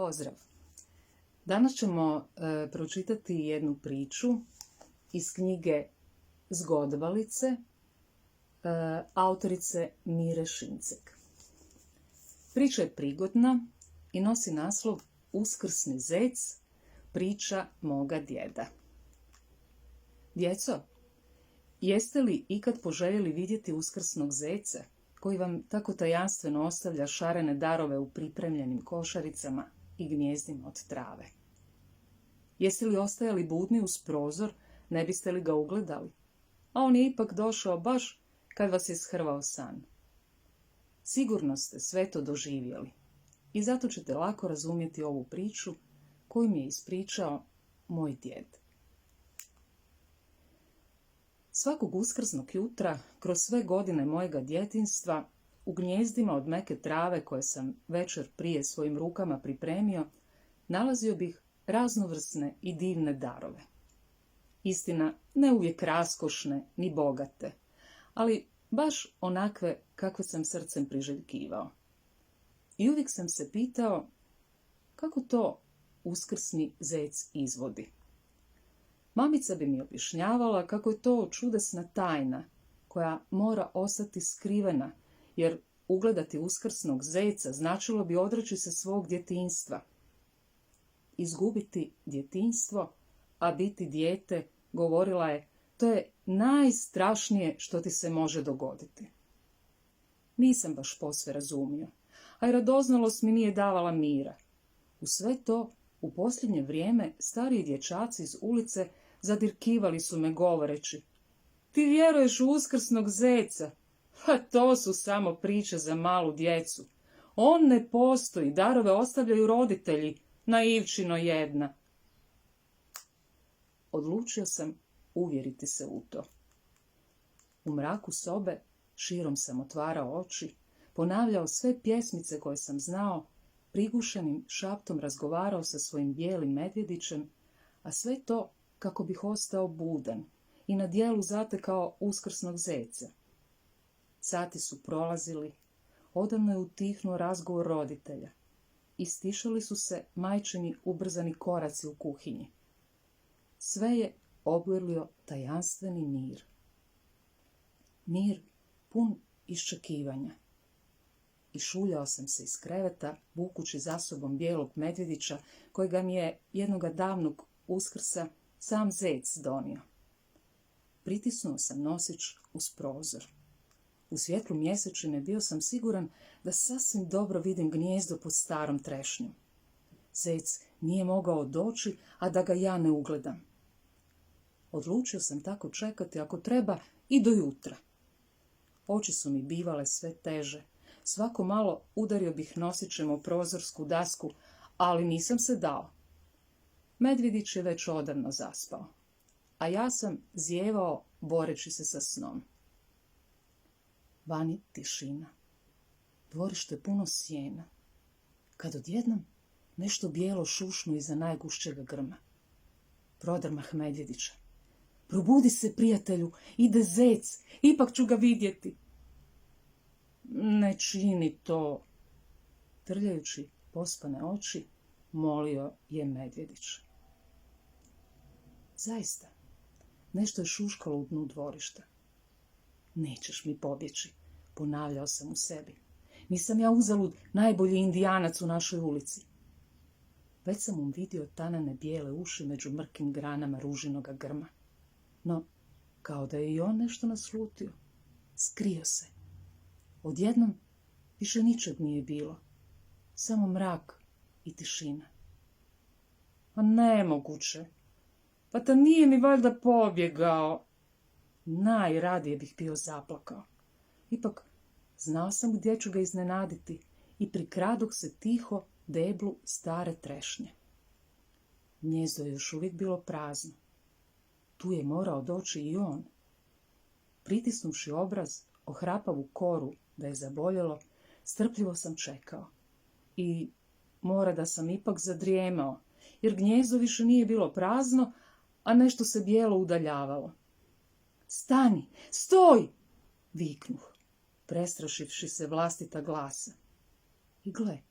Pozdrav! Danas ćemo pročitati jednu priču iz knjige Zgodvalice autorice Mire Šincek. Priča je prigodna i nosi naslov Uskrsni zec, priča moga djeda. Djeco, jeste li ikad poželjeli vidjeti uskrsnog zeca, koji vam tako tajanstveno ostavlja šarene darove u pripremljenim košaricama i gnjezdima od trave? Jeste li ostajali budni uz prozor, ne biste li ga ugledali? A on je ipak došao baš kad vas je shrvao san. Sigurno ste sve to doživjeli i zato ćete lako razumjeti ovu priču koju mi je ispričao moj djed. Svakog uskrsnog jutra, kroz sve godine mojega djetinjstva, u gnjezdima od meke trave koje sam večer prije svojim rukama pripremio, nalazio bih raznovrsne i divne darove. Istina, ne uvijek raskošne ni bogate, ali baš onakve kakve sam srcem priželjkivao. I uvijek sam se pitao kako to uskrsni zec izvodi. Mamica bi mi objašnjavala kako je to čudesna tajna koja mora ostati skrivena, jer ugledati uskrsnog zeca značilo bi odreći se svog djetinjstva. Izgubiti djetinjstvo, a biti dijete, govorila je, to je najstrašnije što ti se može dogoditi. Nisam baš posve razumio, a i radoznalost mi nije davala mira. U sve to, u posljednje vrijeme, stariji dječaci iz ulice zadirkivali su me govoreći: ti vjeruješ u uskrsnog zeca? Pa to su samo priče za malu djecu. On ne postoji, darove ostavljaju roditelji, naivčino jedna. Odlučio sam uvjeriti se u to. U mraku sobe širom sam otvarao oči, ponavljao sve pjesmice koje sam znao, prigušenim šaptom razgovarao sa svojim bijelim medvjedićem, a sve to kako bih ostao budan i na djelu zatekao uskrsnog zeca. Sati su prolazili, odavno je utihnuo razgovor roditelja i stišali su se majčini ubrzani koraci u kuhinji. Sve je obujrio tajanstveni mir. Mir pun iščekivanja. I šuljao sam se iz kreveta, vukući za sobom bijelog medvjedića, kojega mi je jednoga davnog Uskrsa sam zec donio. Pritisnuo sam nosić uz prozor. U svjetlu mjesečine bio sam siguran da sasvim dobro vidim gnijezdo pod starom trešnjom. Zec nije mogao doći, a da ga ja ne ugledam. Odlučio sam tako čekati, ako treba, i do jutra. Oči su mi bivale sve teže. Svako malo udario bih nosićem o prozorsku dasku, ali nisam se dao. Medvjedić je već odavno zaspao, a ja sam zijevao boreći se sa snom. Vani tišina. Dvorište puno sjena. Kad odjednom nešto bijelo šušnu iza najgušćega grma. Prodrmah medvjedića. Probudi se, prijatelju, ide zec, ipak ću ga vidjeti. Ne čini to, trljajući pospane oči, molio je medvjedić. Zaista, nešto je šuškalo u dnu dvorišta. Nećeš mi pobjeći, ponavljao sam u sebi. Nisam ja uzalud najbolji indijanac u našoj ulici. Već sam mu vidio tanane bijele uši među mrkim granama ružinoga grma. No, kao da je i on nešto naslutio, skrio se. Odjednom više ničeg nije bilo, samo mrak i tišina. A nemoguće, pa ta nije mi valjda pobjegao. Najradije bih bio zaplakao. Ipak znao sam gdje ću ga iznenaditi i prikradoh se tiho deblu stare trešnje. Gnjezdo je još uvijek bilo prazno. Tu je morao doći i on. Pritisnuvši obraz o hrapavu koru da je zaboljelo, strpljivo sam čekao. I mora da sam ipak zadrijemao, jer gnjezdo više nije bilo prazno, a nešto se bijelo udaljavalo. Stani, stoj! Viknuh, prestrašivši se vlastita glasa. I gle,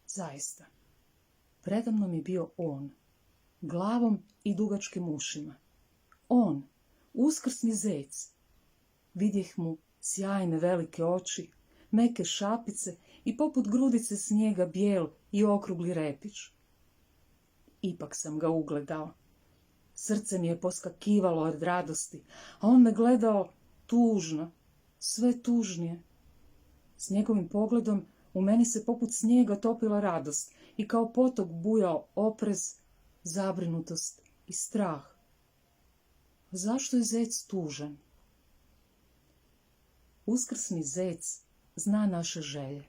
zaista, Predamnom je bio on, glavom i dugačkim ušima. On, uskrsni zec. Vidjeh mu sjajne velike oči, meke šapice i poput grudice snijega bijel i okrugli repić. Ipak sam ga ugledao. Srce mi je poskakivalo od radosti, a on me gledao tužno, sve tužnije. S njegovim pogledom u meni se poput snijega topila radost i kao potok bujao oprez, zabrinutost i strah. Zašto je zec tužan? Uskrsni zec zna naše želje.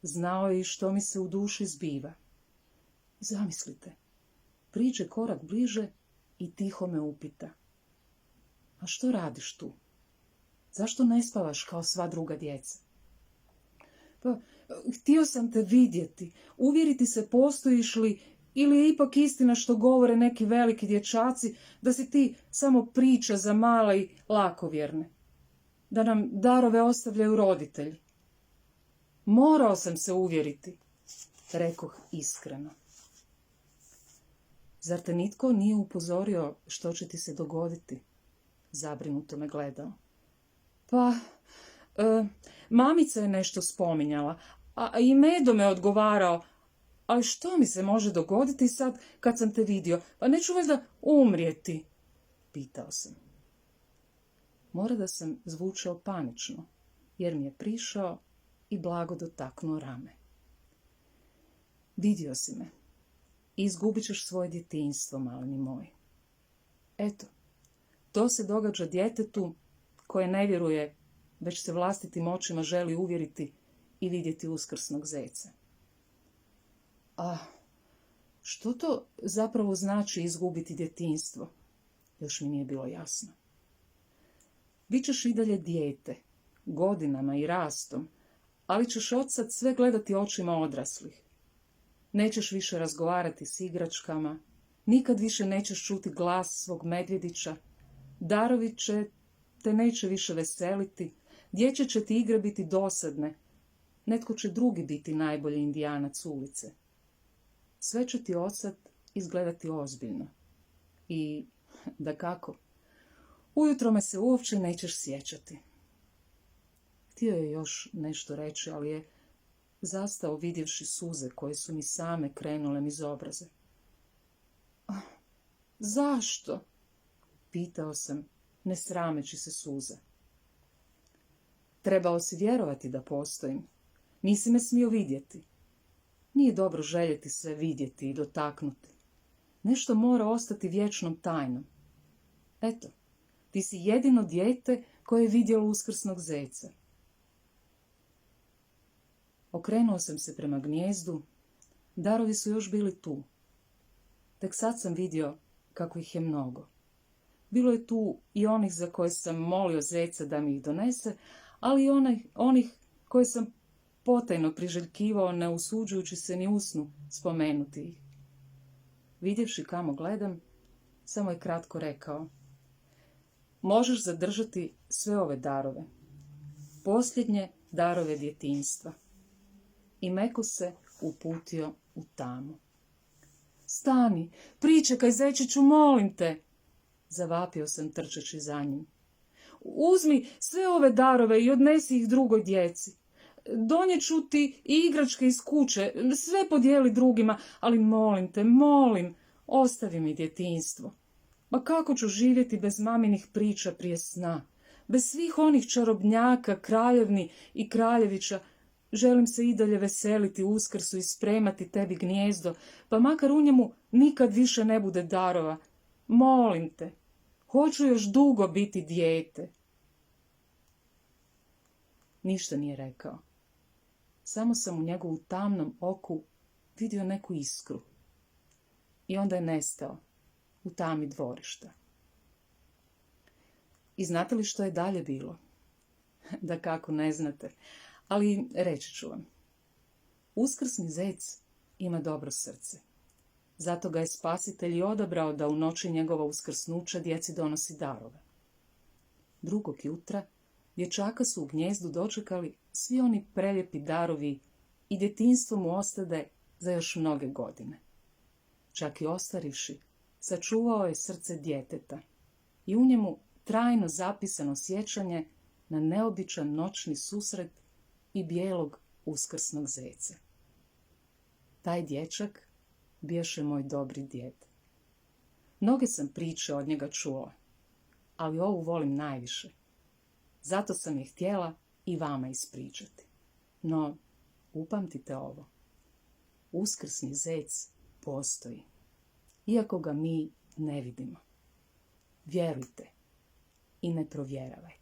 Znao je i što mi se u duši zbiva. Zamislite, priđe korak bliže i tiho me upita. A što radiš tu? Zašto ne spavaš kao sva druga djeca? Pa, htio sam te vidjeti, uvjeriti se postojiš li, ili je ipak istina što govore neki veliki dječaci, da si ti samo priča za male i lakovjerne, da nam darove ostavljaju roditelji. Morao sam se uvjeriti, rekoh iskreno. Zar te nitko nije upozorio što će ti se dogoditi? Zabrinuto me gledao. Pa, mamica je nešto spominjala, a i Medo me odgovarao, ali što mi se može dogoditi sad kad sam te vidio? Pa neću valjda umrijeti, pitao sam. Mora da sam zvučao panično, jer mi je prišao i blago dotaknuo rame. Vidio si me i izgubit ćeš svoje djetinjstvo, maleni moj. Eto, to se događa djetetu koje ne vjeruje, već se vlastitim očima želi uvjeriti i vidjeti uskrsnog zeca. A što to zapravo znači izgubiti djetinjstvo? Još mi nije bilo jasno. Bićeš i dalje dijete, godinama i rastom, ali ćeš odsad sve gledati očima odraslih. Nećeš više razgovarati s igračkama, nikad više nećeš čuti glas svog medvjedića, darovi te neće više veseliti, dječje će ti igre biti dosadne, netko će drugi biti najbolji indijanac ulice. Sve će ti odsad izgledati ozbiljno. I, dakako, ujutro me se uopće nećeš sjećati. Htio je još nešto reći, ali je zastao vidjevši suze koje su mi same krenule niz obraze. Zašto? Pitao sam, ne srameći se suza. Trebao si vjerovati da postojim. Nisi me smio vidjeti. Nije dobro željeti sve vidjeti i dotaknuti. Nešto mora ostati vječnom tajnom. Eto, ti si jedino dijete koje je vidjelo uskrsnog zeca. Okrenuo sam se prema gnijezdu. Darovi su još bili tu. Tek sad sam vidio kako ih je mnogo. Bilo je tu i onih za koje sam molio zeca da mi ih donese, ali i onih koje sam potajno priželjkivao, ne usuđujući se ni u snu spomenuti ih. Vidjevši kamo gledam, samo je kratko rekao: možeš zadržati sve ove darove, posljednje darove djetinjstva. I meko se uputio u tamu. Stani, pričekaj, zečiću, molim te, zavapio sam trčeći za njim. Uzmi sve ove darove i odnesi ih drugoj djeci. Donijet ću ti i igračke iz kuće, sve podijeli drugima, ali molim te, molim, ostavi mi djetinjstvo. Ma kako ću živjeti bez maminih priča prije sna, bez svih onih čarobnjaka, kraljevni i kraljevića. Želim se i dalje veseliti Uskrsu i spremati tebi gnijezdo, pa makar u njemu nikad više ne bude darova. Molim te, hoću još dugo biti dijete. Ništa nije rekao. Samo sam u njegovu tamnom oku vidio neku iskru. I onda je nestao u tami dvorišta. I znate li što je dalje bilo? Dakako ne znate, ali reći ću vam. Uskrsni zec ima dobro srce. Zato ga je Spasitelj i odabrao da u noći njegova uskrsnuća djeci donosi darove. Drugog jutra dječaka su u gnijezdu dočekali svi oni prelijepi darovi i djetinjstvo mu ostade za još mnoge godine. čak i ostarivši, sačuvao je srce djeteta i u njemu trajno zapisano sjećanje na neobičan noćni susret i bijelog uskrsnog zeca. Taj dječak biješe moj dobri djed. Mnoge sam priče od njega čula, ali ovu volim najviše. Zato sam je htjela i vama ispričati. No, upamtite ovo. Uskrsni zec postoji, iako ga mi ne vidimo. Vjerujte i ne provjeravajte.